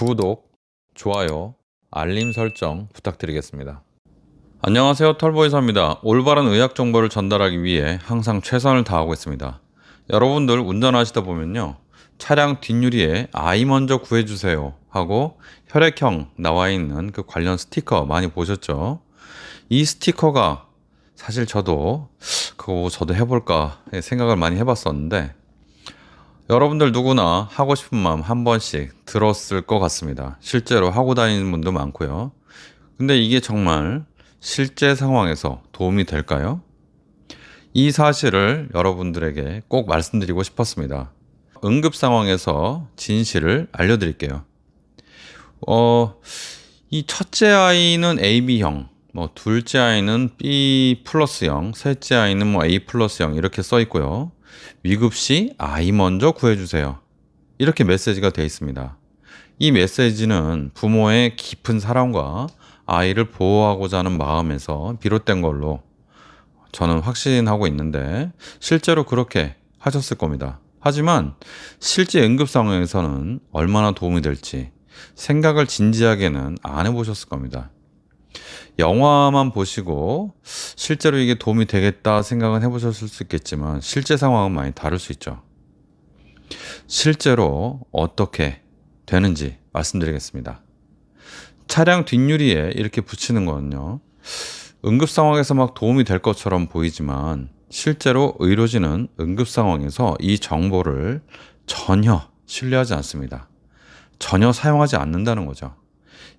구독, 좋아요, 알림 설정 부탁드리겠습니다. 안녕하세요, 털보이사입니다. 올바른 의학 정보를 전달하기 위해 항상 최선을 다하고 있습니다. 여러분들 운전하시다 보면요, 차량 뒷유리에 아이 먼저 구해주세요 하고 혈액형 나와 있는 그 관련 스티커 많이 보셨죠? 이 스티커가 사실 저도 해볼까 생각을 많이 해봤었는데, 여러분들 누구나 하고 싶은 마음 한 번씩 들었을 것 같습니다. 실제로 하고 다니는 분도 많고요. 근데 이게 정말 실제 상황에서 도움이 될까요? 이 사실을 여러분들에게 꼭 말씀드리고 싶었습니다. 응급 상황에서 진실을 알려드릴게요. 이 첫째 아이는 AB형, 둘째 아이는 B 플러스형, 셋째 아이는 A 플러스형 이렇게 써 있고요. 위급 시 아이 먼저 구해주세요. 이렇게 메시지가 되어 있습니다. 이 메시지는 부모의 깊은 사랑과 아이를 보호하고자 하는 마음에서 비롯된 걸로 저는 확신하고 있는데, 실제로 그렇게 하셨을 겁니다. 하지만 실제 응급 상황에서는 얼마나 도움이 될지 생각을 진지하게는 안 해보셨을 겁니다. 영화만 보시고 실제로 이게 도움이 되겠다 생각은 해보셨을 수 있겠지만 실제 상황은 많이 다를 수 있죠. 실제로 어떻게 되는지 말씀드리겠습니다. 차량 뒷유리에 이렇게 붙이는 거는요, 응급 상황에서 막 도움이 될 것처럼 보이지만 실제로 의료진은 응급 상황에서 이 정보를 전혀 신뢰하지 않습니다. 전혀 사용하지 않는다는 거죠.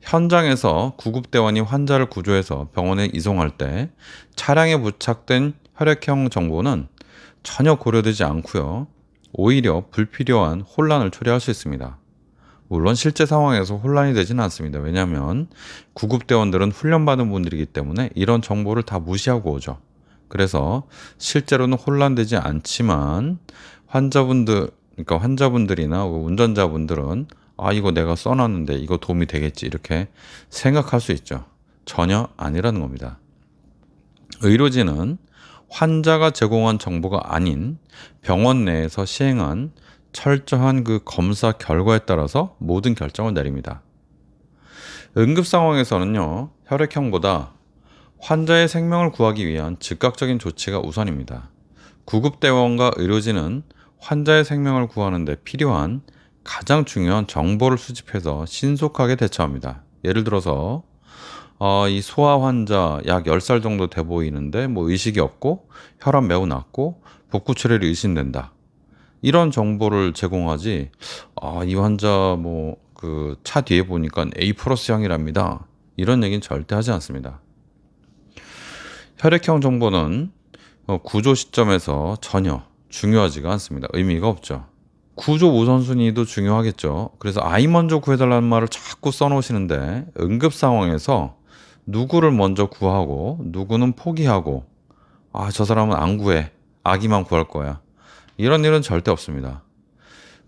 현장에서 구급대원이 환자를 구조해서 병원에 이송할 때 차량에 부착된 혈액형 정보는 전혀 고려되지 않고요. 오히려 불필요한 혼란을 초래할 수 있습니다. 물론 실제 상황에서 혼란이 되지는 않습니다. 왜냐하면 구급대원들은 훈련받은 분들이기 때문에 이런 정보를 다 무시하고 오죠. 그래서 실제로는 혼란되지 않지만 환자분들이나 운전자분들은 이거 내가 써놨는데 이거 도움이 되겠지 이렇게 생각할 수 있죠. 전혀 아니라는 겁니다. 의료진은 환자가 제공한 정보가 아닌 병원 내에서 시행한 철저한 그 검사 결과에 따라서 모든 결정을 내립니다. 응급 상황에서는요, 혈액형보다 환자의 생명을 구하기 위한 즉각적인 조치가 우선입니다. 구급대원과 의료진은 환자의 생명을 구하는 데 필요한 가장 중요한 정보를 수집해서 신속하게 대처합니다. 예를 들어서 이 소아 환자 약 10살 정도 돼 보이는데 의식이 없고 혈압 매우 낮고 복부 출혈이 의심된다. 이런 정보를 제공하지, 이 환자 그 차 뒤에 보니까 A 플러스형이랍니다. 이런 얘기는 절대 하지 않습니다. 혈액형 정보는 구조 시점에서 전혀 중요하지가 않습니다. 의미가 없죠. 구조 우선순위도 중요하겠죠. 그래서 아이 먼저 구해달라는 말을 자꾸 써놓으시는데, 응급 상황에서 누구를 먼저 구하고 누구는 포기하고 저 사람은 안 구해, 아기만 구할 거야, 이런 일은 절대 없습니다.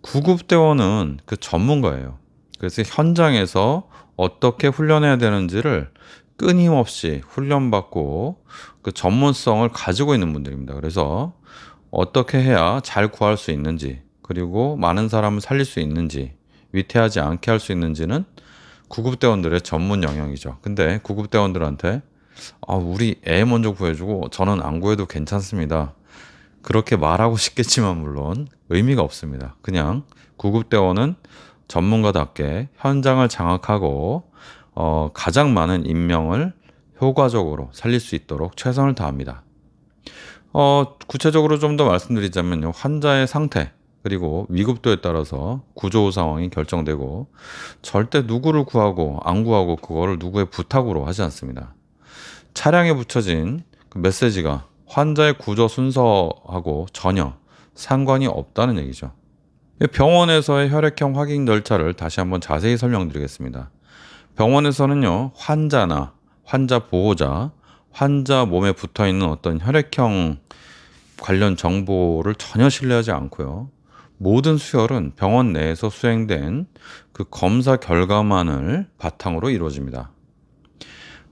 구급대원은 그 전문가예요. 그래서 현장에서 어떻게 훈련해야 되는지를 끊임없이 훈련받고 그 전문성을 가지고 있는 분들입니다. 그래서 어떻게 해야 잘 구할 수 있는지, 그리고 많은 사람을 살릴 수 있는지, 위태하지 않게 할 수 있는지는 구급대원들의 전문 영역이죠. 근데 구급대원들한테 우리 애 먼저 구해주고 저는 안 구해도 괜찮습니다, 그렇게 말하고 싶겠지만 물론 의미가 없습니다. 그냥 구급대원은 전문가답게 현장을 장악하고 가장 많은 인명을 효과적으로 살릴 수 있도록 최선을 다합니다. 구체적으로 좀 더 말씀드리자면요, 환자의 상태 그리고 위급도에 따라서 구조 상황이 결정되고, 절대 누구를 구하고 안 구하고 그거를 누구의 부탁으로 하지 않습니다. 차량에 붙여진 그 메시지가 환자의 구조 순서하고 전혀 상관이 없다는 얘기죠. 병원에서의 혈액형 확인 절차를 다시 한번 자세히 설명드리겠습니다. 병원에서는요, 환자나 환자 보호자, 환자 몸에 붙어있는 어떤 혈액형 관련 정보를 전혀 신뢰하지 않고요, 모든 수혈은 병원 내에서 수행된 그 검사 결과만을 바탕으로 이루어집니다.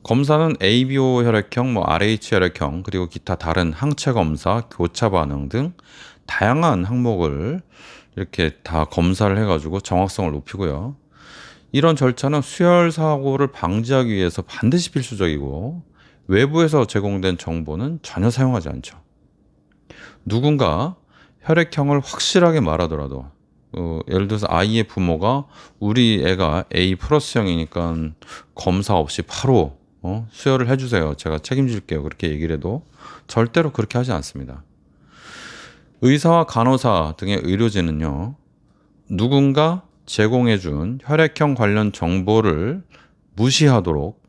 검사는 ABO 혈액형, RH 혈액형, 그리고 기타 다른 항체 검사, 교차 반응 등 다양한 항목을 이렇게 다 검사를 해가지고 정확성을 높이고요. 이런 절차는 수혈 사고를 방지하기 위해서 반드시 필수적이고 외부에서 제공된 정보는 전혀 사용하지 않죠. 누군가 혈액형을 확실하게 말하더라도 예를 들어서 아이의 부모가 우리 애가 A 플러스형이니까 검사 없이 바로 수혈을 해주세요. 제가 책임질게요. 그렇게 얘기를 해도 절대로 그렇게 하지 않습니다. 의사와 간호사 등의 의료진은요, 누군가 제공해준 혈액형 관련 정보를 무시하도록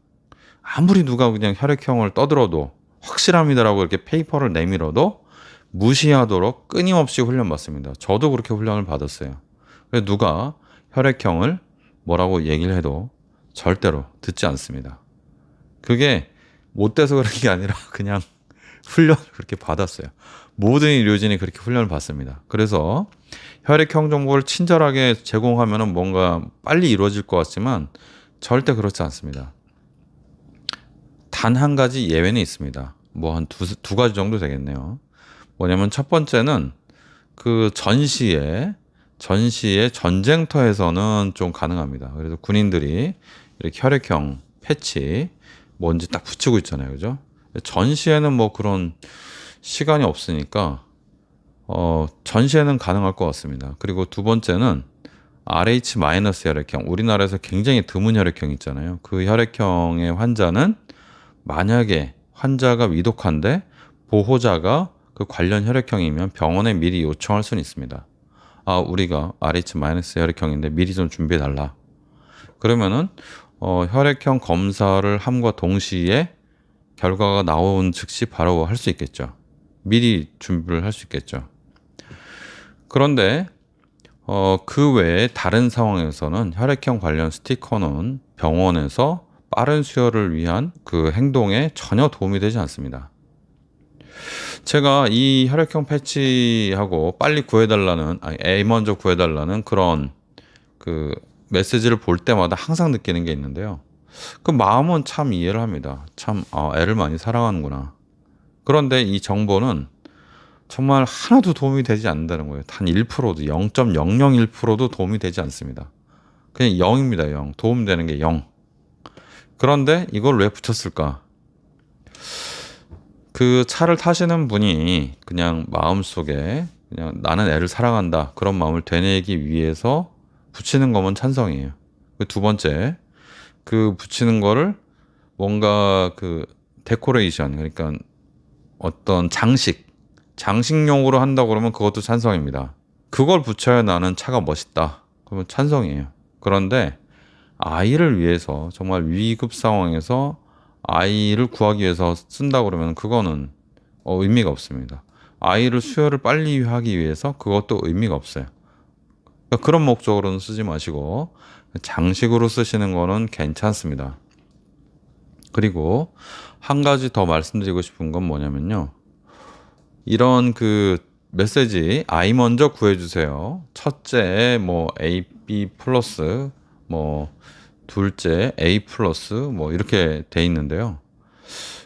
아무리 누가 그냥 혈액형을 떠들어도 확실합니다라고 이렇게 페이퍼를 내밀어도 무시하도록 끊임없이 훈련받습니다. 저도 그렇게 훈련을 받았어요. 그래서 누가 혈액형을 뭐라고 얘기를 해도 절대로 듣지 않습니다. 그게 못돼서 그런 게 아니라 그냥 훈련을 그렇게 받았어요. 모든 의료진이 그렇게 훈련을 받습니다. 그래서 혈액형 정보를 친절하게 제공하면 뭔가 빨리 이루어질 것 같지만 절대 그렇지 않습니다. 단 한 가지 예외는 있습니다. 뭐 한 두 가지 정도 되겠네요. 뭐냐면 첫 번째는 그 전시에 전쟁터에서는 좀 가능합니다. 그래서 군인들이 이렇게 혈액형 패치 뭔지 딱 붙이고 있잖아요. 그죠? 전시에는 뭐 그런 시간이 없으니까 전시에는 가능할 것 같습니다. 그리고 두 번째는 RH- 혈액형, 우리나라에서 굉장히 드문 혈액형 있잖아요. 그 혈액형의 환자는 만약에 환자가 위독한데 보호자가 그 관련 혈액형이면 병원에 미리 요청할 수는 있습니다. 아, 우리가 RH- 혈액형인데 미리 좀 준비해 달라. 그러면은 혈액형 검사를 함과 동시에 결과가 나온 즉시 바로 할 수 있겠죠. 미리 준비를 할 수 있겠죠. 그런데 그 외에 다른 상황에서는 혈액형 관련 스티커는 병원에서 빠른 수혈을 위한 그 행동에 전혀 도움이 되지 않습니다. 제가 이 혈액형 패치하고 빨리 구해달라는, A 먼저 구해달라는 그런 그 메시지를 볼 때마다 항상 느끼는 게 있는데요. 그 마음은 참 이해를 합니다. 참, 애를 많이 사랑하는구나. 그런데 이 정보는 정말 하나도 도움이 되지 않는다는 거예요. 단 1%도, 0.001%도 도움이 되지 않습니다. 그냥 0입니다, 0. 도움되는 게 0. 그런데 이걸 왜 붙였을까? 그 차를 타시는 분이 그냥 마음속에 그냥 나는 애를 사랑한다. 그런 마음을 되뇌기 위해서 붙이는 거면 찬성이에요. 두 번째, 그 붙이는 거를 뭔가 그 데코레이션, 그러니까 어떤 장식용으로 한다고 그러면 그것도 찬성입니다. 그걸 붙여야 나는 차가 멋있다. 그러면 찬성이에요. 그런데 아이를 위해서 정말 위급 상황에서 아이를 구하기 위해서 쓴다고 그러면 그거는 의미가 없습니다. 아이를 수혈을 빨리 하기 위해서 그것도 의미가 없어요. 그러니까 그런 목적으로는 쓰지 마시고 장식으로 쓰시는 거는 괜찮습니다. 그리고 한 가지 더 말씀드리고 싶은 건 뭐냐면요. 이런 그 메시지 아이 먼저 구해주세요. 첫째 뭐 AB 플러스 뭐 둘째 A 플러스 뭐 이렇게 돼 있는데요.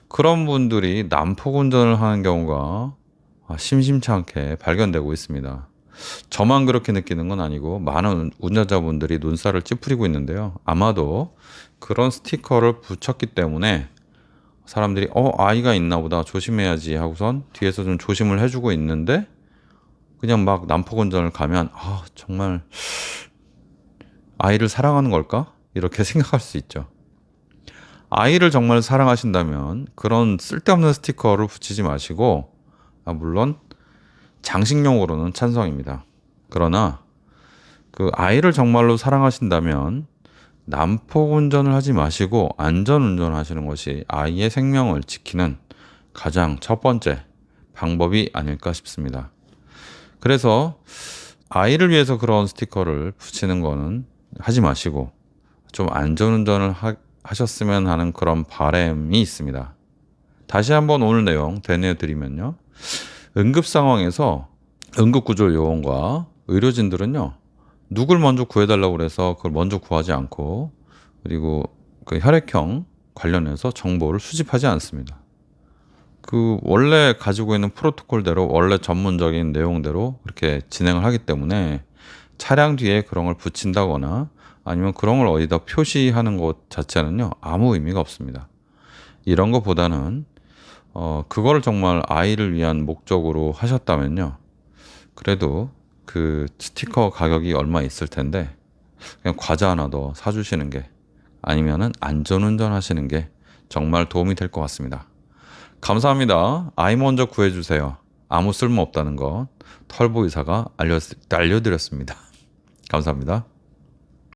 그런 분들이 난폭 운전을 하는 경우가 심심치 않게 발견되고 있습니다. 저만 그렇게 느끼는 건 아니고 많은 운전자분들이 눈살을 찌푸리고 있는데요. 아마도 그런 스티커를 붙였기 때문에 사람들이 아이가 있나 보다 조심해야지 하고선 뒤에서 좀 조심을 해주고 있는데 그냥 막 난폭 운전을 가면 정말 아이를 사랑하는 걸까? 이렇게 생각할 수 있죠. 아이를 정말 사랑하신다면 그런 쓸데없는 스티커를 붙이지 마시고 물론 장식용으로는 찬성입니다. 그러나 그 아이를 정말로 사랑하신다면 난폭 운전을 하지 마시고 안전 운전을 하시는 것이 아이의 생명을 지키는 가장 첫 번째 방법이 아닐까 싶습니다. 그래서 아이를 위해서 그런 스티커를 붙이는 거는 하지 마시고 좀 안전 운전을 하셨으면 하는 그런 바람이 있습니다. 다시 한번 오늘 내용 되뇌어 드리면요. 응급 상황에서 응급구조 요원과 의료진들은요. 누굴 먼저 구해달라고 그래서 그걸 먼저 구하지 않고 그리고 그 혈액형 관련해서 정보를 수집하지 않습니다. 그 원래 가지고 있는 프로토콜대로 원래 전문적인 내용대로 그렇게 진행을 하기 때문에 차량 뒤에 그런 걸 붙인다거나 아니면 그런 걸 어디다 표시하는 것 자체는요, 아무 의미가 없습니다. 이런 것보다는 그거를 정말 아이를 위한 목적으로 하셨다면요, 그래도 그 스티커 가격이 얼마 있을 텐데 그냥 과자 하나 더 사주시는 게, 아니면은 안전운전 하시는 게 정말 도움이 될 것 같습니다. 감사합니다. 아이 먼저 구해주세요. 아무 쓸모 없다는 거 털보 의사가 알려드렸습니다. 감사합니다.